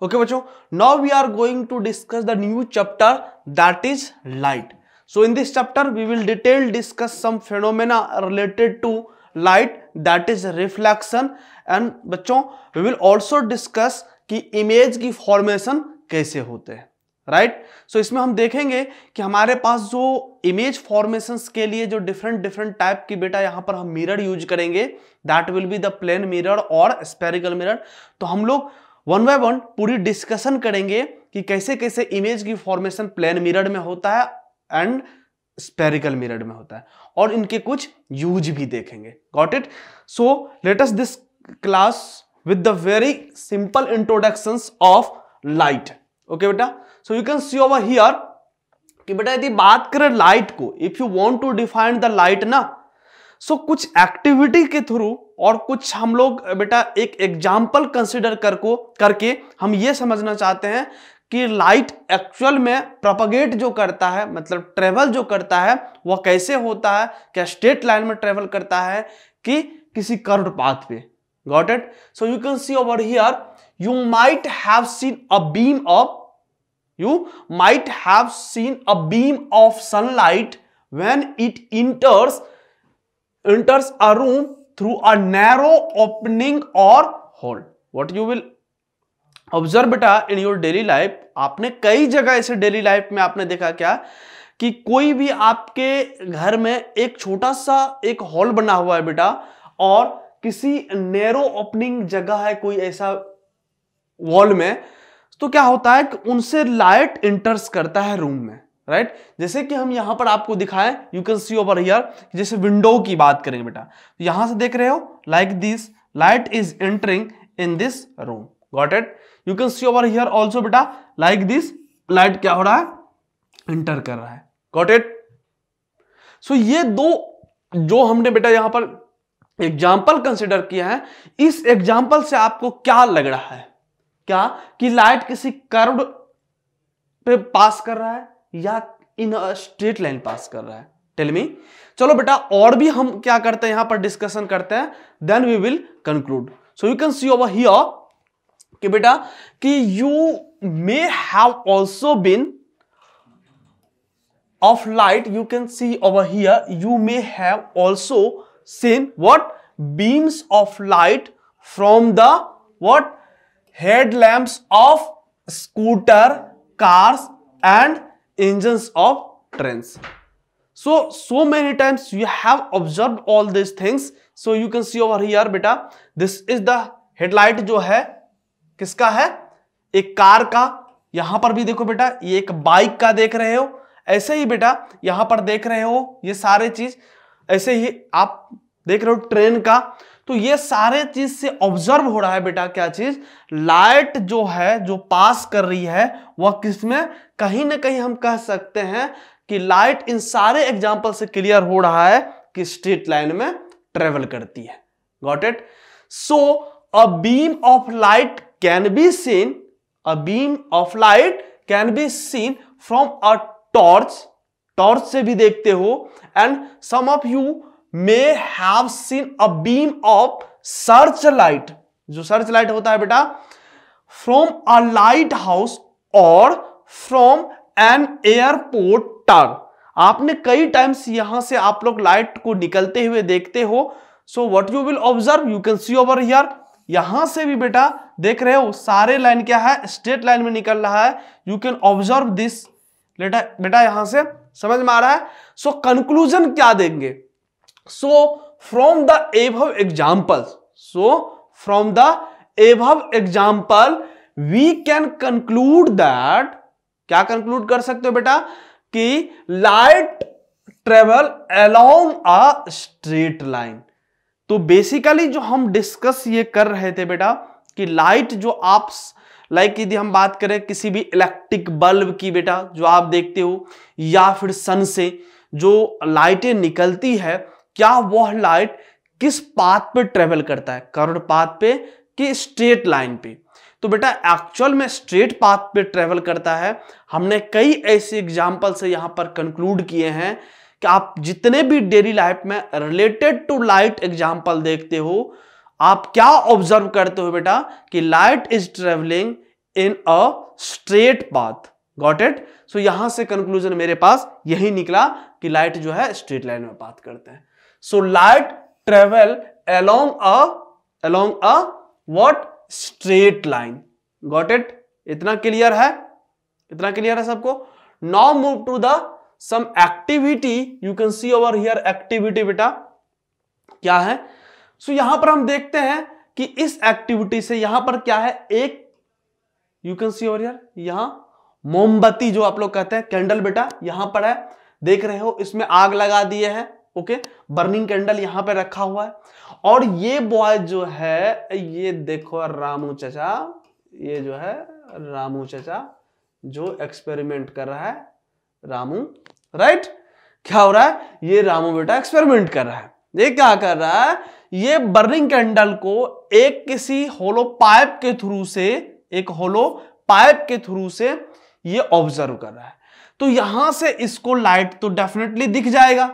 Okay बच्चों, now we are going to discuss the new chapter that is light. So in this chapter we will detail discuss some phenomena related to light, that is reflection, and बच्चों we will also discuss कि image की formation कैसे होते हैं, right. सो इसमें हम देखेंगे कि हमारे पास जो इमेज फॉर्मेशंस के लिए जो डिफरेंट टाइप की बेटा यहाँ पर हम मिरर यूज करेंगे, that will be the plane mirror और स्फेरिकल मिरर। तो हम लोग वन बाय वन पूरी डिस्कशन करेंगे कि कैसे कैसे इमेज की फॉर्मेशन प्लेन मिरर में होता है एंड स्फेरिकल मिरर में होता है, और इनके कुछ यूज भी देखेंगे। Got it? So let us this class with the very simple introductions of light. Okay बेटा, so you can see over here कि बेटा यदि बात करें लाइट को, if you want to define the light ना, सो कुछ एक्टिविटी के थ्रू और कुछ हम लोग बेटा एक एग्जाम्पल कंसिडर करके हम ये समझना चाहते हैं कि लाइट एक्चुअल में प्रोपगेट जो करता है, मतलब ट्रेवल जो करता है, वह कैसे होता है, क्या स्ट्रेट लाइन में ट्रेवल करता है कि किसी कर्व्ड पाथ पे। Got it? So you can see over here, you might have seen a beam of sunlight when it enters a room through a narrow opening or hole. What you will observe बेटा in your daily life, आपने कई जगह ऐसे daily life में आपने देखा क्या कि कोई भी आपके घर में एक छोटा सा एक हॉल बना हुआ है बेटा, और किसी नैरो ओपनिंग जगह है कोई ऐसा वॉल में, तो क्या होता है कि उनसे लाइट इंटर्स करता है रूम में, राइट। जैसे कि हम यहां पर आपको दिखाएं, you can see over here, जैसे विंडो की बात करेंगे बेटा, यहां से देख रहे हो like this light is entering in this room. Got it? You can see over here also बेटा लाइक दिस लाइट क्या हो रहा है, इंटर कर रहा है। Got it? सो ये दो जो हमने बेटा यहां पर एग्जाम्पल कंसिडर किया है, इस एग्जाम्पल से आपको क्या लग रहा है, क्या कि लाइट किसी कर्व पे पास कर रहा है या इन स्ट्रेट लाइन पास कर रहा है? Tell me. चलो बेटा और भी हम क्या करते हैं, यहां पर डिस्कशन करते हैं, then we will conclude. So you can see over here कि बेटा कि you may have also beam of light, you can see over here, you may have also seen what beams of light from the what headlamps of scooter, cars and engines of trains. So many times you have observed all these things. So you can see over here beta, this is the headlight जो है किसका है, एक car का। यहां पर भी देखो बेटा ये एक बाइक का देख रहे हो, ऐसे ही बेटा यहां पर देख रहे हो ये सारे चीज, ऐसे ही आप देख रहे हो ट्रेन का। तो ये सारे चीज से ऑब्जर्व हो रहा है बेटा क्या चीज, लाइट जो है जो पास कर रही है वह किसमें, कहीं ना कहीं हम कह सकते हैं कि लाइट इन सारे एग्जाम्पल से क्लियर हो रहा है कि स्ट्रेट लाइन में ट्रेवल करती है। Got it? So a beam of light can be seen, a beam of light can be seen from a torch, torch से भी देखते हो, and some of you may have seen a beam of searchlight, जो searchlight होता है बेटा, from a lighthouse or from an airport tower। आपने कई टाइम्स यहां से आप लोग लाइट को निकलते हुए देखते हो। so what you will observe, you can see over here, यहां से भी बेटा देख रहे हो सारे लाइन क्या है, स्ट्रेट लाइन में निकल रहा है। you can observe this बेटा यहां से समझ में आ रहा है। so कंक्लूजन क्या देंगे, So from the above example, we can conclude that, क्या conclude कर सकते हो बेटा कि light travel along a straight line। तो बेसिकली जो हम डिस्कस ये कर रहे थे बेटा कि लाइट जो आप लाइक यदि हम बात करें किसी भी इलेक्ट्रिक बल्ब की बेटा जो आप देखते हो, या फिर सन से जो लाइटें निकलती है, क्या वह लाइट किस पाथ पे ट्रेवल करता है, कर्व्ड पाथ पे कि स्ट्रेट लाइन पे। तो बेटा एक्चुअल में स्ट्रेट पाथ पे ट्रेवल करता है। हमने कई ऐसे एग्जांपल से यहां पर कंक्लूड किए हैं कि आप जितने भी डेली लाइफ में रिलेटेड टू लाइट एग्जांपल देखते हो, आप क्या ऑब्जर्व करते हो बेटा कि light is travelling in a straight path. Got it? So यहां से कंक्लूजन मेरे पास यही निकला कि लाइट जो है स्ट्रेट लाइन में पाथ करते हैं। So light travel along a what? Straight line. Got it? इतना क्लियर है? इतना क्लियर है सबको? Now move to the some activity. You can see over here activity. बेटा क्या है? सो यहां पर हम देखते हैं कि इस एक्टिविटी से यहां पर क्या है, एक you can see over here, यहां मोमबत्ती जो आप लोग कहते हैं कैंडल बेटा यहां पर है, देख रहे हो, इसमें आग लगा दिए हैं। ओके, बर्निंग कैंडल यहां पे रखा हुआ है। और ये बॉय जो है, ये देखो रामू चाचा, ये जो है रामू चाचा जो एक्सपेरिमेंट कर रहा है, रामू, राइट? क्या हो रहा है? ये रामू बेटा एक्सपेरिमेंट कर रहा है। ये क्या कर रहा है? ये बर्निंग कैंडल को एक किसी होलो पाइप के थ्रू से, एक होलो पाइप के थ्रू से ये ऑब्जर्व कर रहा है। तो यहां से इसको लाइट तो डेफिनेटली दिख जाएगा,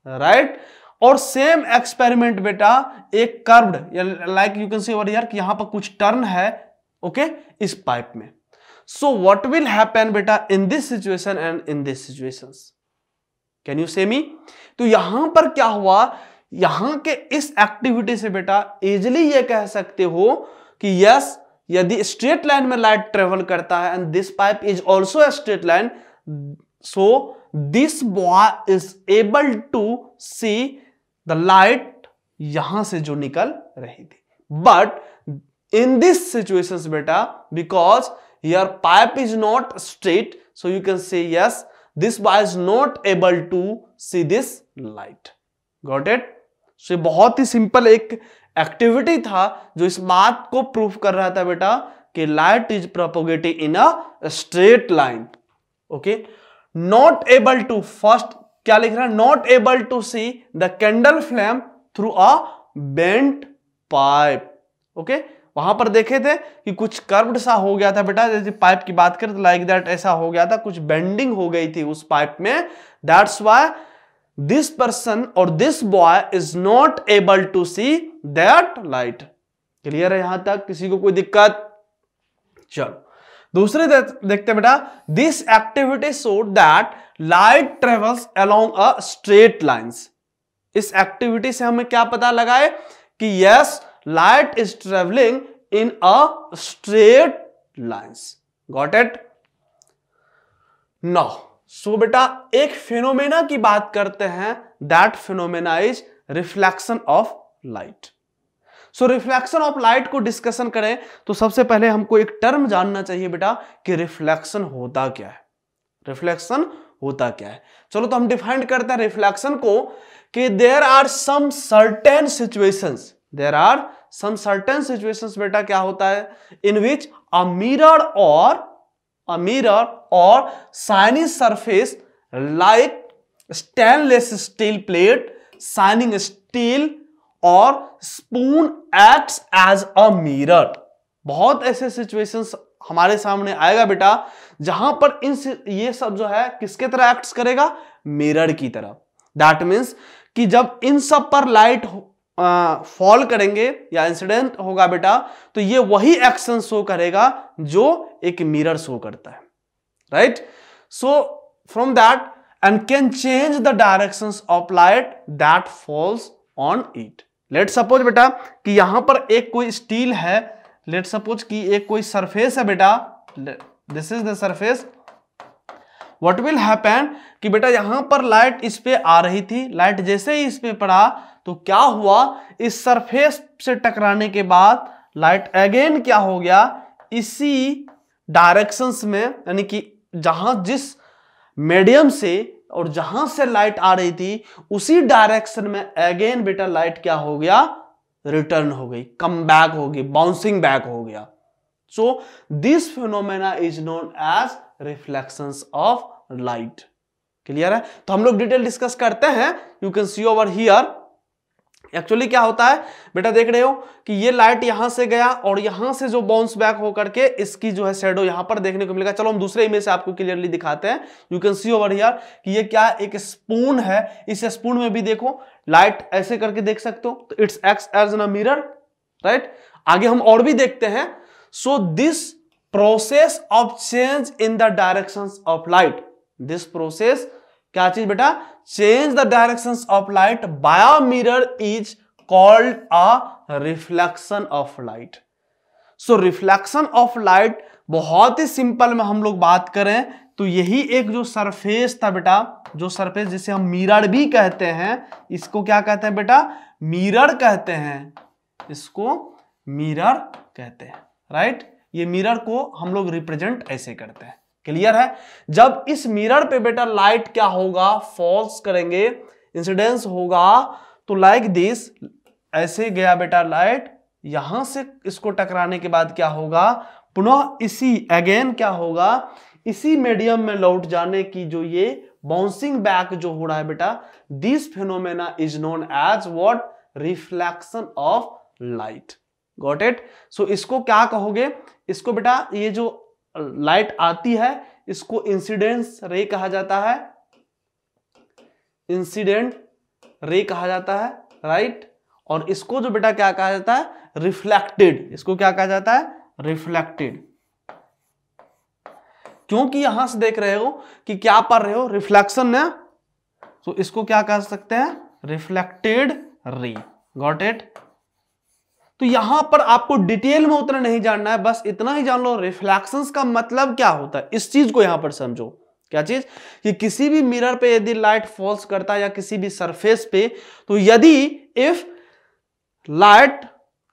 राइट? और सेम एक्सपेरिमेंट बेटा एक curved, like you can see over here कि यहां पर कुछ टर्न है, ओके, इस पाइप में। सो व्हाट विल हैपन बेटा in this situation and in this situations? Can you से मी? तो यहां पर क्या हुआ, यहां के इस एक्टिविटी से बेटा इजिली ये कह सकते हो कि यस, यदि स्ट्रेट लाइन में लाइट ट्रेवल करता है and this pipe is also a straight line, so this boy is able to see the light यहां से जो निकल रही थी। बट इन दिस सिचुएशंस बेटा, because your pipe is not straight, so you can say yes, this boy is not able to see this light. Got it? So ये बहुत ही सिंपल एक एक्टिविटी था जो इस बात को प्रूफ कर रहा था बेटा कि light is propagating in a straight line. Okay, not able to, first क्या लिख रहा है? Not able to see the candle flame through a bent pipe. Okay, वहां पर देखे थे कि कुछ कर्व्ड सा हो गया था बेटा, जैसे पाइप की बात करें तो लाइक दैट ऐसा हो गया था, कुछ बेंडिंग हो गई थी उस पाइप में। दैट्स व्हाई दिस पर्सन और this boy is not able to see that light. Clear है यहां तक? किसी को कोई दिक्कत? चलो दूसरे देखते बेटा। This activity showed that light travels along a straight lines. इस एक्टिविटी से हमें क्या पता लगाए कि yes, light is traveling in a straight lines. Got it? Now, so बेटा एक फिनोमेना की बात करते हैं, that phenomena is reflection of light. So reflection of light को डिस्कशन करें तो सबसे पहले हमको एक टर्म जानना चाहिए बेटा कि रिफ्लेक्शन होता क्या है। रिफ्लेक्शन होता क्या है? चलो तो हम डिफाइन करते हैं रिफ्लेक्शन को कि there are some certain situations, there are some certain situations बेटा क्या होता है, in which a mirror or shiny surface like stainless steel plate, shining steel or spoon acts as a mirror। बहुत ऐसे situations हमारे सामने आएगा बेटा जहां पर ये सब जो है किसके तरह एक्ट करेगा? मिरर की तरह। दैट मीन्स कि जब इन सब पर लाइट फॉल करेंगे या इंसिडेंट होगा बेटा, तो ये वही एक्शन शो करेगा जो एक मिरर शो करता है, right? So from that and can change the directions of light that falls on it. Let suppose बेटा कि यहां पर एक कोई स्टील है, लेट सपोज कि एक कोई सरफेस है बेटा, this is the surface. What will happen कि बेटा यहां पर लाइट इस पे आ रही थी, लाइट जैसे ही इस पे पड़ा तो क्या हुआ, इस सरफेस से टकराने के बाद लाइट अगेन क्या हो गया, इसी डायरेक्शंस में, यानी कि जहां जिस मीडियम से और जहां से लाइट आ रही थी उसी डायरेक्शन में अगेन बेटा लाइट क्या हो गया, रिटर्न हो गई, कम बैक हो गई, बाउंसिंग बैक हो गया। So this phenomena is known as reflections of light. Clear है? तो हम लोग डिटेल डिस्कस करते हैं। You can see over here actually क्या होता है बेटा, देख रहे हो कि ये लाइट यहां से गया और यहां से जो बाउंस बैक होकर के इसकी जो है शैडो यहां पर देखने को मिलेगा। चलो हम दूसरे इमेज से आपको क्लियरली दिखाते हैं। You can see over here कि ये क्या, एक स्पून है। इस स्पून में भी देखो लाइट ऐसे करके देख सकते हो, तो it's acts as a mirror, right? आगे हम और भी देखते हैं। So this process of change in the direction of light. This process क्या चीज बेटा, change the direction of light by a mirror is called a reflection of light. So reflection of light बहुत ही सिंपल में हम लोग बात करें तो यही एक जो सरफेस था बेटा, जो सरफेस जिसे हम मिरर भी कहते हैं, इसको क्या कहते हैं बेटा, मिरर कहते हैं, इसको मिरर कहते हैं, राइट। ये मिरर को हम लोग रिप्रेजेंट ऐसे करते हैं, क्लियर है। जब इस मिरर पे बेटा लाइट क्या होगा, फॉल्स करेंगे, इंसिडेंस होगा, तो लाइक दिस, ऐसे गया बेटा लाइट, यहां से इसको टकराने के बाद क्या होगा, पुनः इसी अगेन क्या होगा, इसी मीडियम में लौट जाने की जो ये बाउंसिंग बैक जो हो रहा है बेटा, this phenomena is known as what, reflection of light. Got it. So इसको क्या कहोगे, इसको बेटा ये जो लाइट आती है इसको इंसिडेंस रे कहा जाता है, इंसिडेंट रे कहा जाता है, राइट। और इसको जो बेटा क्या कहा जाता है, रिफ्लेक्टेड। इसको क्या कहा जाता है, रिफ्लेक्टेड। क्योंकि यहां से देख रहे हो कि क्या पढ़ रहे हो, रिफ्लेक्शन ना, तो इसको क्या कह सकते हैं, रिफ्लेक्टेड रे। Got it. तो यहां पर आपको डिटेल में उतना नहीं जानना है, बस इतना ही जान लो रिफ्लेक्शंस का मतलब क्या होता है, इस चीज को यहां पर समझो। क्या चीज, कि किसी भी मिरर पे यदि लाइट फॉल्स करता है या किसी भी सरफेस पे, तो यदि इफ लाइट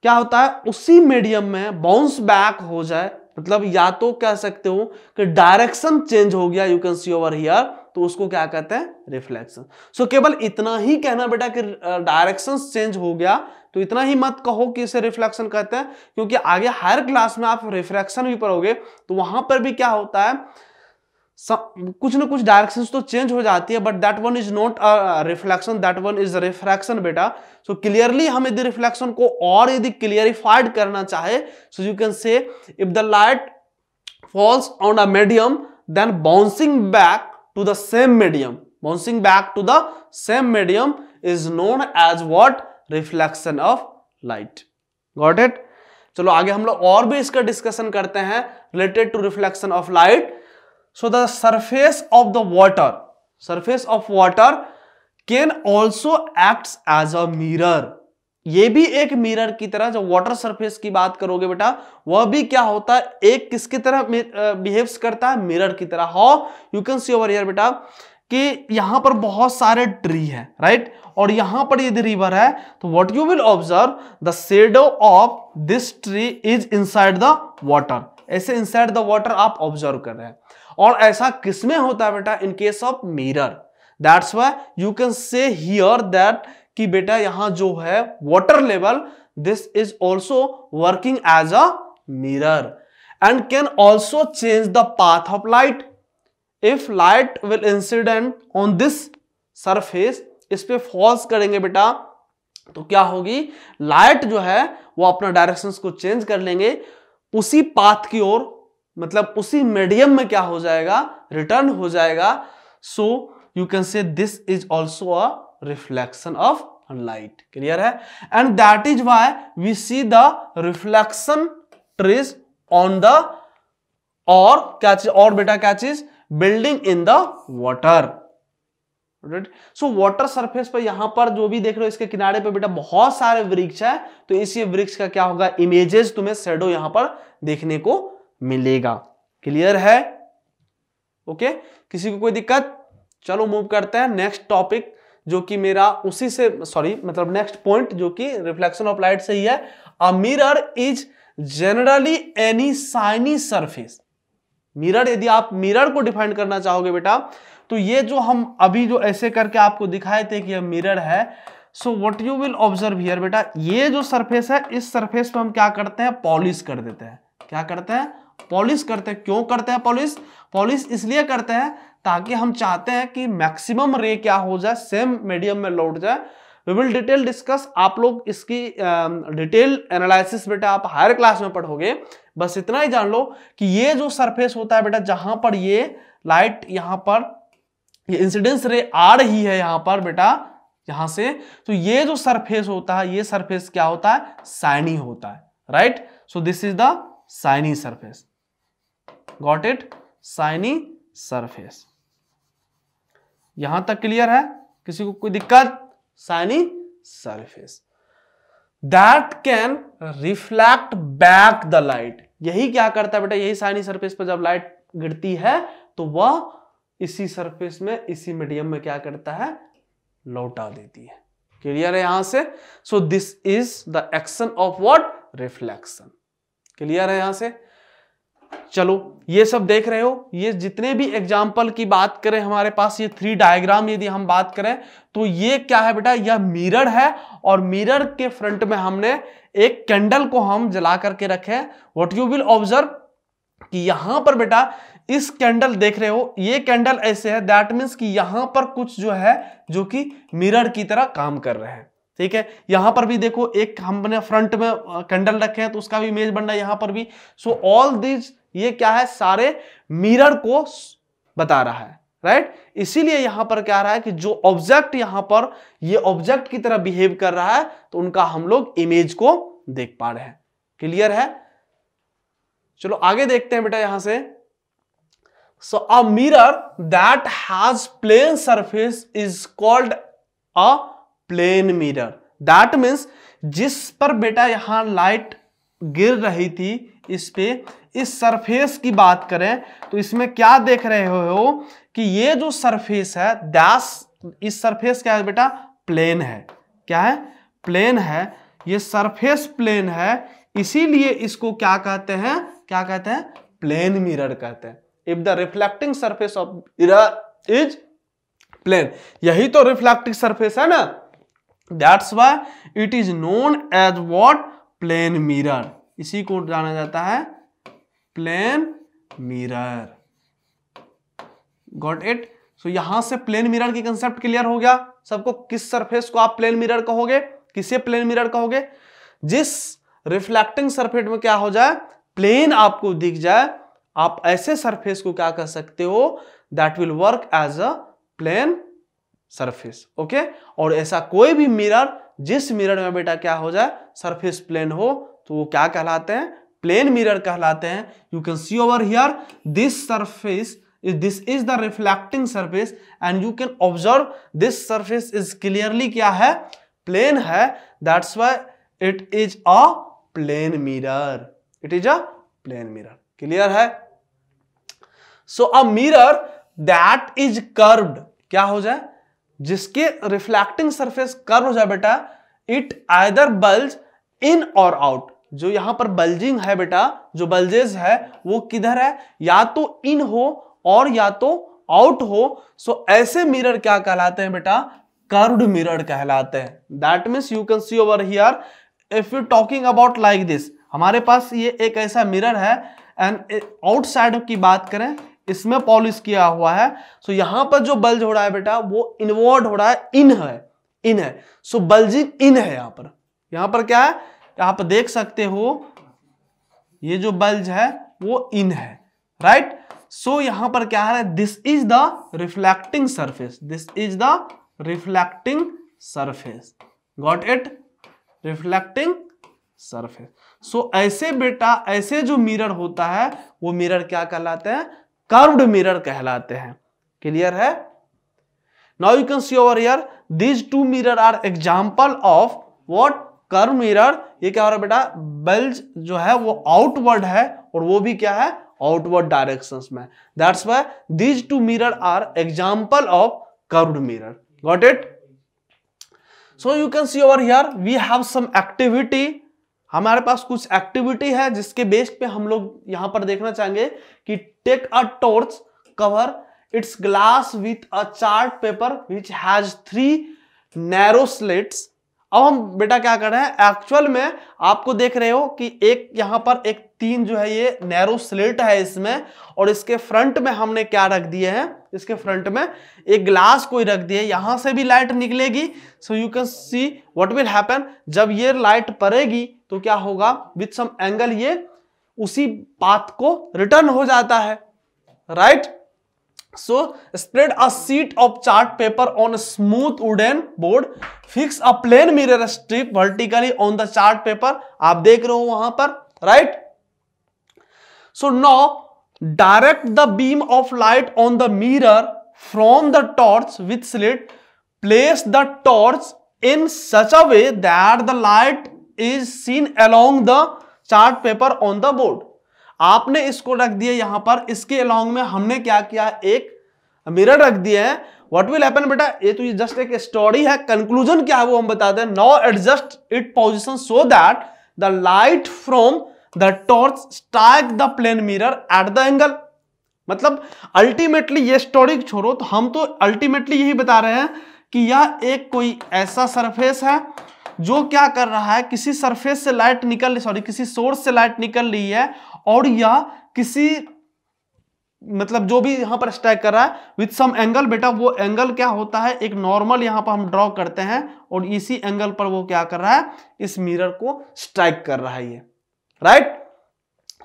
क्या होता है उसी मीडियम में बाउंस बैक हो जाए, मतलब या तो कह सकते हो कि डायरेक्शन चेंज हो गया, you can see over here, तो उसको क्या कहते हैं, रिफ्लेक्शन। सो केवल इतना ही कहना बेटा कि डायरेक्शन चेंज हो गया, तो इतना ही मत कहो कि इसे रिफ्लेक्शन कहते हैं, क्योंकि आगे हायर क्लास में आप रिफ्रैक्शन भी पढ़ोगे तो वहां पर भी क्या होता है, कुछ ना कुछ डायरेक्शंस तो चेंज हो जाती है, but that one is not a reflection, that one is refraction बेटा। सो क्लियरली हम यदि रिफ्लेक्शन को और यदि क्लियरिफाइड करना चाहे, so you can say if the light falls on a medium then bouncing back to the same medium, bouncing back to the same medium is known as what, reflection of light. Got it. चलो आगे हम लोग और भी इसका discussion करते हैं related to reflection of light. So the surface of the water can also acts as a mirror। ये भी एक मिरर की तरह, जब वाटर सरफेस की बात करोगे बेटा, वह भी क्या होता है, एक किसकी तरह बिहेव्स करता है, मिरर की तरह। How, you can see over here बेटा कि यहां पर बहुत सारे ट्री है, राइट, और यहां पर यदि रिवर है, तो what you will observe, the shadow of this tree is inside the water. ऐसे इनसाइड द वाटर आप ऑब्जर्व कर रहे हैं। और ऐसा किसमें होता है बेटा, in case of mirror. That's why you can say here that कि बेटा यहां जो है water level, this is also working as a mirror and can also change the path of light. If light will incident on this surface, इस पे false करेंगे बेटा, तो क्या होगी, लाइट जो है वो अपना डायरेक्शन को चेंज कर लेंगे, उसी पाथ की ओर, मतलब उसी मीडियम में क्या हो जाएगा, रिटर्न हो जाएगा। So you can say this is also a reflection of light. Clear है। And that is why we see the reflection trace on the, और क्या चीज, और बेटा क्या चीज, building in the water. So water surface पर यहां पर जो भी देख रहे हो इसके किनारे पे बेटा बहुत सारे वृक्ष है, तो इसी वृक्ष का क्या होगा, इमेजेस तुम्हें शैडो यहां पर देखने को मिलेगा। क्लियर है। ओके, किसी को कोई दिक्कत। चलो मूव करते हैं नेक्स्ट टॉपिक, जो कि मेरा उसी से मतलब नेक्स्ट पॉइंट जो कि रिफ्लेक्शन ऑफ लाइट से ही है। अ mirror is generally any shiny surface. Mirror, यदि आप मिरर को डिफाइन करना चाहोगे बेटा, तो ये जो हम अभी जो ऐसे करके आपको दिखाए थे कि यह मिरर है, so what you will observe here बेटा, ये जो सरफेस है, इस सरफेस पे हम क्या करते हैं, पॉलिश कर देते हैं। क्या करते हैं, पॉलिश करते हैं। क्यों करते हैं पॉलिश, पॉलिश इसलिए करते हैं ताकि हम चाहते हैं कि मैक्सिमम रे क्या हो जाए, सेम मीडियम में लौट जाए। वी विल डिटेल डिस्कस, आप लोग इसकी डिटेल एनालिसिस बेटा आप हायर क्लास में पढ़ोगे। बस इतना ही जान लो कि ये जो सरफेस होता है बेटा, जहां पर ये लाइट, यहां पर ये इंसिडेंस रे आ रही है यहां पर बेटा, यहां से, तो ये जो सरफेस होता है, ये सरफेस क्या होता है, शाइनी होता है, right. So this is the shiny surface. Got it, shiny surface. यहां तक क्लियर है? किसी को कोई दिक्कत? Shiny surface that can reflect back the light. यही क्या करता है बेटा, यही शाइनी सरफेस पर जब लाइट गिरती है तो वह इसी सरफेस में, इसी मीडियम में क्या करता है, लौटा देती है। क्लियर है यहां से? So this is the action of what, reflection. Clear है यहां से? चलो ये सब देख रहे हो, ये जितने भी एग्जाम्पल की बात करें हमारे पास, ये 3 डायग्राम यदि हम बात करें तो ये क्या है बेटा, यह मिरर है और मिरर के फ्रंट में हमने एक कैंडल को हम जला करके रखे। व्हाट यू विल ऑब्जर्व कि यहां पर बेटा इस कैंडल देख रहे हो, ये कैंडल ऐसे है, दैट मीन्स कि यहां पर कुछ जो है जो कि मिरर की तरह काम कर रहे हैं। ठीक है, यहां पर भी देखो एक हमने फ्रंट में कैंडल रखे हैं तो उसका भी इमेज बन रहा है यहां पर भी। सो ऑल दिस, ये क्या है, सारे मिरर को बता रहा है, राइट। इसीलिए यहां पर क्या रहा है कि जो ऑब्जेक्ट यहां पर ये ऑब्जेक्ट की तरह बिहेव कर रहा है तो उनका हम लोग इमेज को देख पा रहे हैं। क्लियर है? चलो आगे देखते हैं बेटा यहां से। So a mirror that has plane surface is called a plane mirror. That means जिस पर बेटा यहां लाइट गिर रही थी इस पे, इस सरफेस की बात करें तो इसमें क्या देख रहे हो कि ये जो सरफेस है इस सरफेस क्या है बेटा, प्लेन है। क्या है? प्लेन है। ये सरफेस प्लेन है, इसीलिए इसको क्या कहते हैं, क्या कहते हैं, प्लेन मिरर कहते हैं। If the reflecting surface of mirror is plane, यही तो रिफ्लेक्टिंग सरफेस है ना, that's why it is known as what, plane mirror. इसी को जाना जाता है plane mirror. Got it? So यहां से प्लेन मिरर की कंसेप्ट क्लियर हो गया सबको। किस सरफेस को आप प्लेन मिरर कहोगे, किसे प्लेन मिरर कहोगे? जिस रिफ्लेक्टिंग सरफेस में क्या हो जाए, प्लेन आपको दिख जाए, आप ऐसे सरफेस को क्या कर सकते हो, that will work as a plane surface. Okay, और ऐसा कोई भी मिरर जिस मिरर में बेटा क्या हो जाए, सरफेस प्लेन हो, तो वो क्या कहलाते हैं, प्लेन मिरर कहलाते हैं। You can see over here this surface, this is the reflecting surface and you can observe this surface is clearly क्या है, plane है, that's why it is a plane mirror, it is a plane mirror। clear है? so a mirror that is curved, क्या हो जाए, जिसके reflecting surface curve हो जाए बेटा, it either bulge in or out। जो यहां पर bulging है बेटा, जो bulges है वो किधर है, या तो in हो और या तो आउट हो। सो ऐसे मिरर क्या कहलाते हैं बेटा, कर्व्ड मिरर कहलाते हैं। That means you can see over here, if you talking about like this, हमारे पास ये एक ऐसा मिरर है एंड आउटसाइड की बात करें, इसमें पॉलिश किया हुआ है। सो यहां पर जो बल्ज हो रहा है बेटा वो इनवर्ड हो रहा है, इन है। सो बल्जिंग इन है यहां पर क्या है, यहां पर देख सकते हो ये जो बल्ज है वो इन है, राइट। सो यहां पर क्या है, this is the reflecting surface, this is the reflecting surface. Got it? Reflecting surface. So ऐसे बेटा, ऐसे जो मिरर होता है वो मिरर क्या कहलाते हैं, कर्व्ड मिरर कहलाते हैं। क्लियर है? Now you can see over here these two mirror are example of what, curve mirror. ये क्या हो रहा है बेटा, बल्ज जो है वो आउटवर्ड है और वो भी क्या है, आउटवर्ड डायरेक्शंस में। That's why these two mirror are example of curved mirror. Got it? So you can see over here we have some activity. हमारे पास कुछ एक्टिविटी है जिसके बेस पे हम लोग यहां पर देखना चाहेंगे कि take a torch, cover its glass with a chart paper which has 3 narrow slits. अब हम बेटा क्या कर रहे हैं, एक्चुअल में आपको देख रहे हो कि एक यहां पर एक 3 जो है ये नैरो स्लिट है इसमें, और इसके फ्रंट में हमने क्या रख दिए हैं, इसके फ्रंट में एक ग्लास कोई रख दिए, यहां से भी लाइट निकलेगी। सो you can see what will happen, जब ये लाइट पड़ेगी तो क्या होगा, विथ सम एंगल ये उसी पाथ को रिटर्न हो जाता है, right. So spread a sheet of chart paper on a smooth wooden board. Fix a plane mirror strip vertically on the chart paper. आप देख रहे हो वहां पर, right? So now direct the beam of light on the mirror from the torch with slit, place the torch in such a way that the light is seen along the chart paper on the board. आपने इसको रख दिया यहां पर, इसके along में हमने क्या किया, एक मिरर रख दिया है. What will happen बेटा, ये तो जस्ट एक स्टोरी है, कंक्लूजन क्या है वो हम बताते हैं. Now adjust its position so that the light from the torch strike the plane mirror at the angle. मतलब अल्टीमेटली ये स्टोरी छोड़ो, तो हम तो अल्टीमेटली यही बता रहे हैं कि यह एक कोई ऐसा सरफेस है जो क्या कर रहा है, किसी सरफेस से लाइट निकल, किसी सोर्स से लाइट निकल रही है और यह किसी मतलब जो भी यहां पर स्ट्राइक कर रहा है विथ सम एंगल. बेटा वो एंगल क्या होता है, एक नॉर्मल यहां पर हम ड्रॉ करते हैं और इसी एंगल पर वो क्या कर रहा है, इस मिरर को स्ट्राइक कर रहा है ये, right.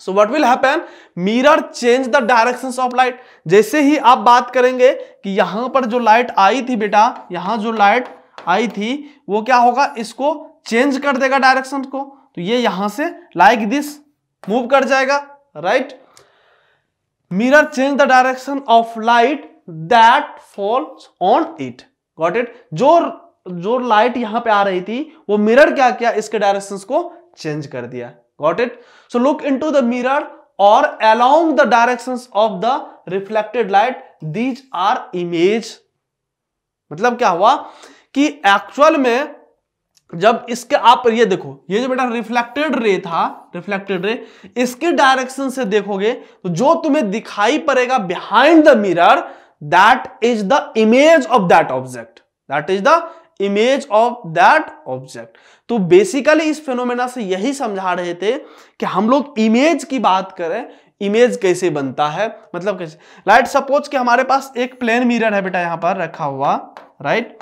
So what will happen, mirror change the directions of light. जैसे ही आप बात करेंगे कि यहां पर जो लाइट आई थी बेटा, यहां जो लाइट आई थी वो क्या होगा, इसको चेंज कर देगा डायरेक्शन को, तो ये यहां से लाइक दिस मूव कर जाएगा, right. Mirror change the direction of light that falls on it. Got it. जो लाइट यहां पे आ रही थी वो मिरर क्या किया, इसके डायरेक्शंस को चेंज कर दिया. Got it. So look into the mirror और along the directions of the reflected light, these are image. मतलब क्या हुआ कि एक्चुअल में जब इसके आप ये देखो, ये जो बेटा रिफ्लेक्टेड रे था, रिफ्लेक्टेड रे, इसके डायरेक्शन से देखोगे तो जो तुम्हें दिखाई पड़ेगा behind the mirror, that is the image of that object. That is the image of that object. तो बेसिकली इस फिनोमेना से यही समझा रहे थे कि हम लोग इमेज की बात करें, इमेज कैसे बनता है, मतलब कैसे. राइट, सपोज कि हमारे पास एक प्लेन मिरर है बेटा यहां पर रखा हुआ, राइट.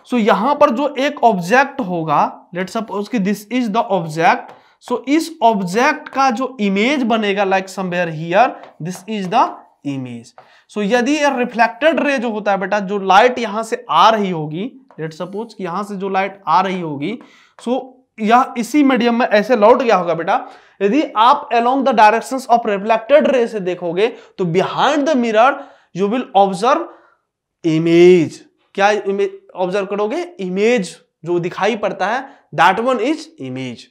सो यहां पर जो एक ऑब्जेक्ट होगा, लेट सपोज कि this is the object. So इस ऑब्जेक्ट का जो इमेज बनेगा like somewhere here, this is the image. So यदि ये रिफ्लेक्टेड रे जो होता है बेटा, जो लाइट यहां से आ रही होगी, लेट सपोज कि यहां से जो लाइट आ रही होगी, सो यह इसी मीडियम में ऐसे लौट गया होगा बेटा. यदि आप along the directions of reflected ray से देखोगे तो behind the mirror you will observe image. क्या इमेज ऑब्जर्व करोगे, इमेज जो दिखाई पड़ता है, that one is image.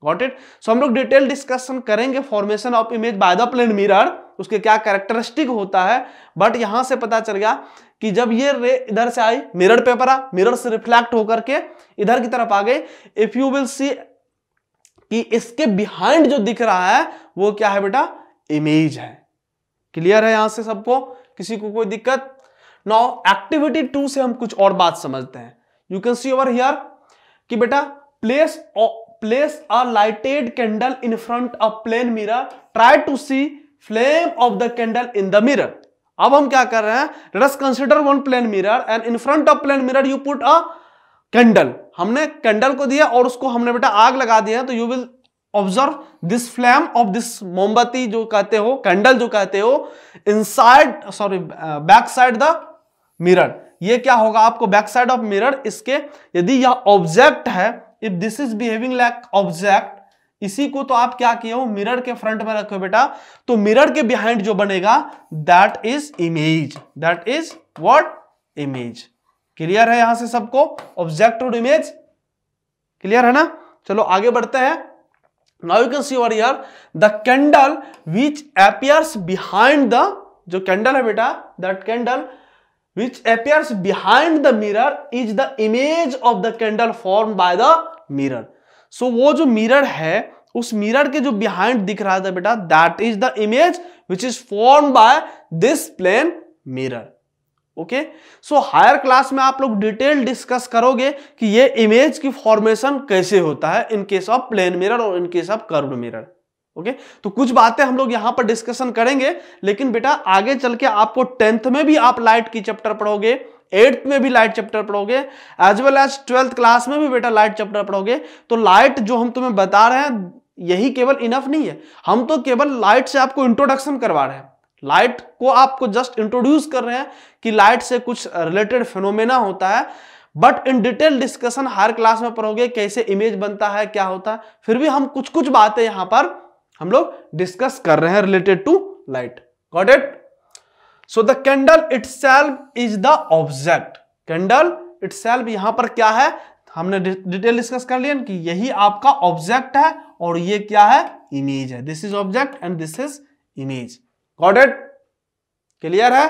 Got it. So हम लोग डिटेल डिस्कशन करेंगे formation of image by the plane mirror, उसके क्या कैरेक्टरिस्टिक होता है. बट यहां से पता चल गया कि जब ये रे इधर से आई, मिरर पे पड़ा, मिरर से रिफ्लेक्ट होकर के इधर की तरफ आ गए. इफ यू विल सी कि इसके बिहाइंड जो दिख रहा है वो क्या है बेटा, इमेज है. क्लियर है यहां से सबको, किसी को कोई दिक्कत. नाउ एक्टिविटी 2 से हम कुछ और बात समझते हैं. You can see over here कि बेटा place a lighted candle in front of plane mirror, try to see flame of the candle in the mirror. अब हम क्या कर रहे हैं, let us consider one plane mirror and in front of plane mirror you put a candle. हमने candle को दिया और उसको हमने बेटा आग लगा दिया, तो you will observe this flame of this मोमबत्ती जो कहते हो, कैंडल जो कहते हो, inside back side the mirror. ये क्या होगा आपको, बैक साइड ऑफ मिरर. इसके यदि यह ऑब्जेक्ट है, if this is behaving like object, इसी को तो आप क्या किए हो, मिरर के फ्रंट में रखो बेटा, तो मिरर के बिहाइंड जो बनेगा that is image. That is what, image. Clear है यहां से सबको, ऑब्जेक्ट और इमेज क्लियर है ना. चलो आगे बढ़ते हैं. Now you can see over here the candle which appears behind the, जो कैंडल है बेटा, that candle which appears behind the mirror is the image of the candle formed by the mirror. So वो जो mirror है, उस mirror के जो behind दिख रहा था बेटा, that is the image which is formed by this plane mirror. Okay. So higher class में आप लोग डिटेल डिस्कस करोगे कि ये इमेज की फॉर्मेशन कैसे होता है in case of plane mirror और in case of curved mirror. Okay. तो कुछ बातें हम लोग यहां पर डिस्कशन करेंगे, लेकिन बेटा आगे चल के आपको 10th में भी आप लाइट की चैप्टर पढ़ोगे, 8th में भी लाइट चैप्टर पढ़ोगे, as well as 12th class में भी बेटा लाइट चैप्टर पढ़ोगे. तो लाइट जो हम तुम्हें बता रहे हैं यही केवल इनफ नहीं है, हम तो केवल लाइट से आपको इंट्रोडक्शन करवा रहे हैं, लाइट को आपको जस्ट इंट्रोड्यूस कर रहे हैं कि लाइट से कुछ रिलेटेड फिनोमेना होता है. But in detail discussion higher class में पढ़ोगे कैसे इमेज बनता है, क्या होता है. फिर भी हम कुछ कुछ बातें यहां पर हम लोग डिस्कस कर रहे हैं related to light. Got it? So the candle itself is the object. Candle itself यहां पर क्या है, हमने डिटेल डिस्कस कर लिया कि यही आपका ऑब्जेक्ट है और ये क्या है, इमेज है। This is object and this is image. Got it? Clear है?